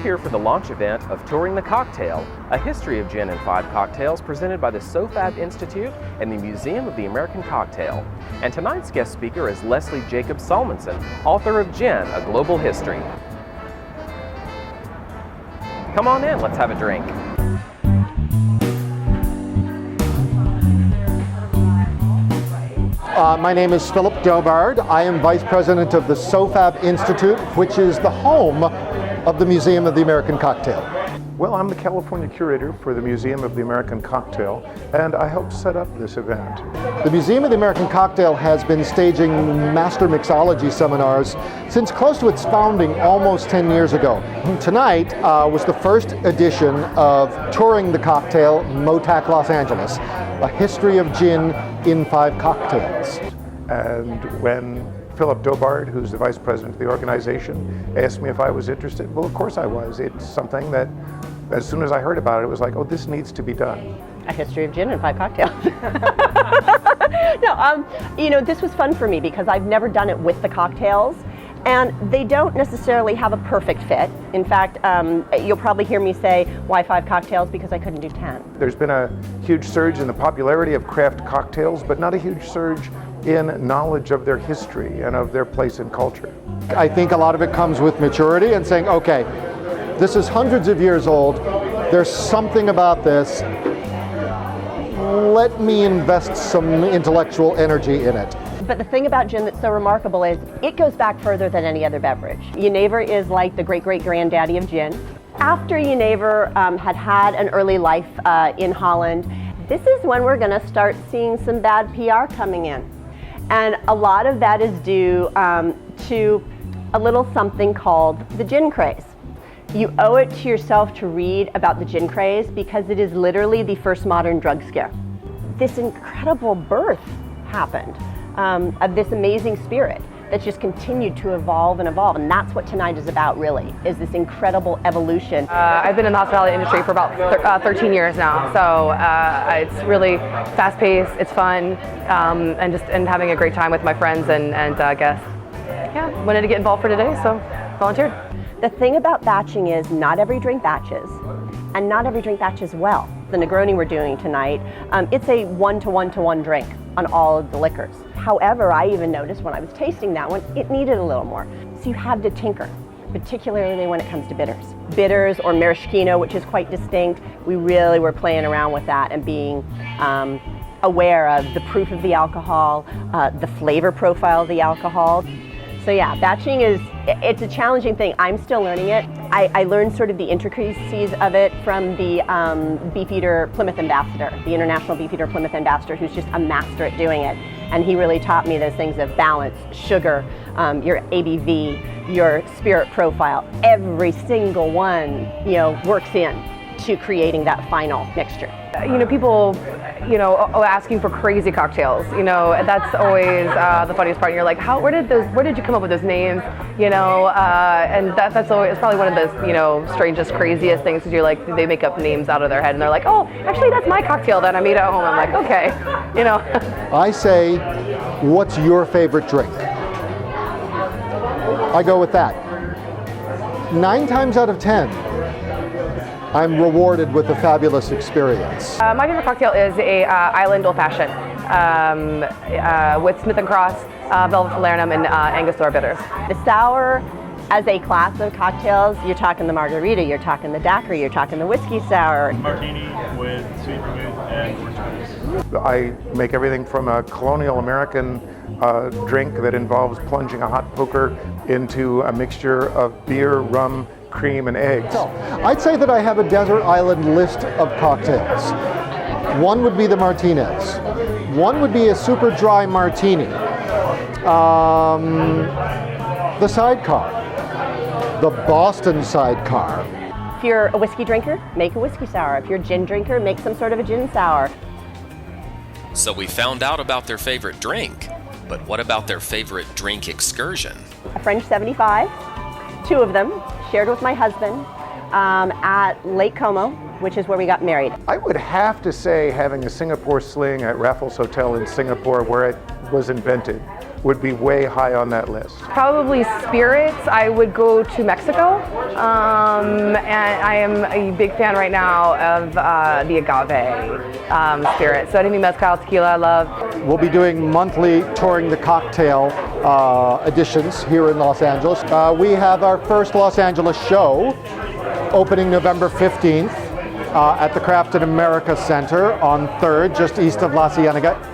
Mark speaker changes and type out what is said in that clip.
Speaker 1: here for the launch event of Touring the Cocktail, a history of gin and 5 cocktails presented by the SOFAB Institute and the Museum of the American Cocktail. And tonight's guest speaker is Lesley Jacobs Solmonson, author of Gin, A Global History. Come on in, let's have a drink.
Speaker 2: My name is Philip Dobard. I am Vice President of the SOFAB Institute, which is the home of the Museum of the American Cocktail.
Speaker 3: Well, I'm the California curator for the Museum of the American Cocktail, and I helped set up this event.
Speaker 2: The Museum of the American Cocktail has been staging master mixology seminars since close to its founding almost 10 years ago. Tonight was the first edition of Touring the Cocktail, MOTAC Los Angeles, a history of gin in 5 cocktails.
Speaker 3: And when Philip Dobard, who's the vice president of the organization, asked me if I was interested, well, of course I was. It's something that, as soon as I heard about it, it was like, oh, this needs to be done.
Speaker 4: A history of gin and 5 cocktails. No, this was fun for me because I've never done it with the cocktails. And they don't necessarily have a perfect fit. In fact, you'll probably hear me say, why 5 cocktails? Because I couldn't do 10.
Speaker 3: There's been a huge surge in the popularity of craft cocktails, but not a huge surge in knowledge of their history and of their place in culture.
Speaker 2: I think a lot of it comes with maturity and saying, okay, this is hundreds of years old. There's something about this. Let me invest some intellectual energy in it.
Speaker 4: But the thing about gin that's so remarkable is it goes back further than any other beverage. Genever is like the great-great-granddaddy of gin. After Genever had an early life in Holland, this is when we're going to start seeing some bad PR coming in. And a lot of that is due to a little something called the gin craze. You owe it to yourself to read about the gin craze because it is literally the first modern drug scare. This incredible birth happened of this amazing spirit that's just continued to evolve and evolve, and that's what tonight is about, really, is this incredible evolution.
Speaker 5: I've been in the hospitality industry for about 13 years now, so it's really fast-paced, it's fun, and having a great time with my friends and guests. Yeah, wanted to get involved for today, so volunteered.
Speaker 4: The thing about batching is not every drink batches, and not every drink batches well. The Negroni we're doing tonight, it's a 1-to-1-to-1 drink on all of the liquors. However, I even noticed when I was tasting that one, it needed a little more. So you have to tinker, particularly when it comes to bitters. Bitters or maraschino, which is quite distinct, we really were playing around with that and being aware of the proof of the alcohol, the flavor profile of the alcohol. So yeah, batching it's a challenging thing. I'm still learning it. I learned sort of the intricacies of it from the Beefeater Plymouth Ambassador, the International Beefeater Plymouth Ambassador, who's just a master at doing it. And he really taught me those things of balance, sugar, your ABV, your spirit profile. Every single one, works in to creating that final mixture.
Speaker 5: People, asking for crazy cocktails. That's always the funniest part. And you're like, where did you come up with those names? And that's always probably one of the strangest, craziest things. Because you're like, they make up names out of their head, and they're like, oh, actually, that's my cocktail that I made at home. I'm like, okay,
Speaker 2: I say, what's your favorite drink? I go with that. 9 times out of 10. I'm rewarded with a fabulous experience.
Speaker 5: My favorite cocktail is a Island Old Fashioned with Smith & Cross, Velvet Falernum, and Angostura bitters.
Speaker 4: The sour, as a class of cocktails, you're talking the margarita, you're talking the daiquiri, you're talking the whiskey sour.
Speaker 6: Martini with sweet vermouth and orange.
Speaker 3: I make everything from a colonial American drink that involves plunging a hot poker into a mixture of beer, rum, cream, and eggs.
Speaker 2: So, I'd say that I have a desert island list of cocktails. One would be the Martinez. One would be a super dry martini. The sidecar. The Boston sidecar.
Speaker 4: If you're a whiskey drinker, make a whiskey sour. If you're a gin drinker, make some sort of a gin sour.
Speaker 1: So we found out about their favorite drink, but what about their favorite drink excursion?
Speaker 4: A French 75, 2 of them, shared with my husband at Lake Como, which is where we got married.
Speaker 3: I would have to say having a Singapore sling at Raffles Hotel in Singapore, where it was invented, would be way high on that list?
Speaker 5: Probably spirits. I would go to Mexico, and I am a big fan right now of the agave spirit. So anything mezcal, tequila, I love.
Speaker 2: We'll be doing monthly Touring the Cocktail editions here in Los Angeles. We have our first Los Angeles show opening November 15th at the Craft in America Center on 3rd, just east of La Cienega.